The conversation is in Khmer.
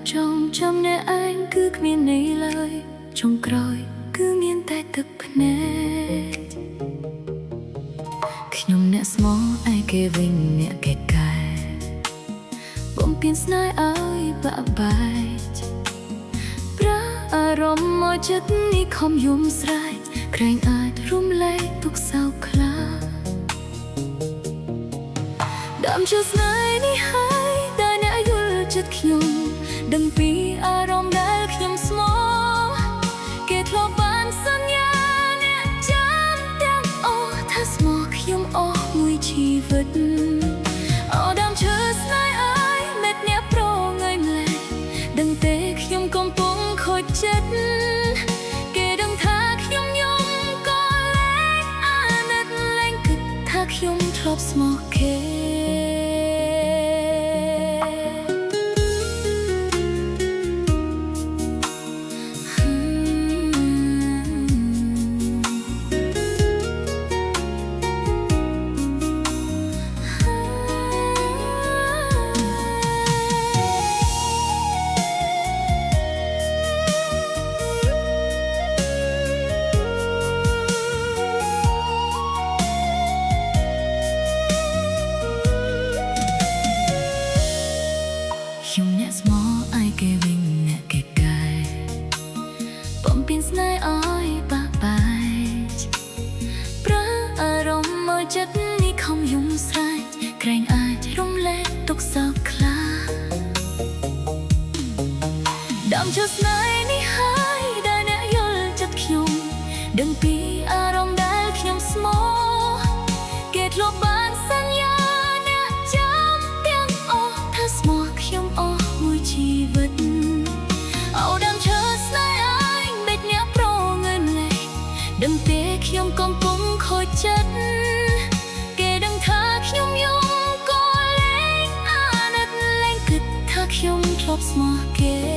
ចងចាំអ្នកឯងគឺគ្មានន័យឡើយចុងក្រោយគឺមានតែទឹកភ្នែកខ្ញុំអ្នកស្មោះឯគេវិញអ្នកគេកែបំពេញស្នេហ៍ឲ្យបាក់បែកប្រាអារម្មណ៍មកចិត្តនេះខំយំស្រែកក្រែងអាចរំលែកទុកសោកខ្លាដើមជាស្នេហ៍នេះហើយតែអ្នកយល់ចិត្តខ្ញុំដឹងពីអារម្មណ៍ដែលខ្ញុំស្មោះគេធ្លាប់បានសន្យាអ្នកចាំទាំងអស់ថាស្មោះខ្ញុំអស់មួយជីវិតអូដើមឈើស្នេហ៍អើយមេតអ្នកប្រងើយម្លេះដឹងទេខ្ញុំកំពុងខូចចិត្តគេដឹងថាខ្ញុំយំក៏លែងអាណិតលែងគិតថាខ្ញុំធ្លាប់ស្មោះគេខ្ញុំអ្នកស្មោះឯគេវិញអ្នកគេកែបំពេញស្នេហ៍ឲ្យបាក់បែកប្រើអារម្មណ៍មកចិត្តនេះខំយំស្រែកក្រែងអាចរំលែកទុកសោកខ្លាដើមឈើស្នេហ៍នេះហើយដែលអ្នកយល់ចិត្តខ្ញុំដឹងពីអារម្មណ៍ដែលខ្ញុំស្មោះគេធ្លាប់បានសន្យាអ្នកចាំទាំងអស់ថាស្មោះខ្ញុំអស់មួយជីវិតអូដើមឈើស្នេហ៍អើយបេចអ្នកប្រងើយម្លេះដឹងទេខ្ញុំកំពុងខូចចិត្តគេដឹងថាខ្ញុំយំក៏លែងអាណិតលែងគិតថាខ្ញុំធ្លាប់ស្មោះគេ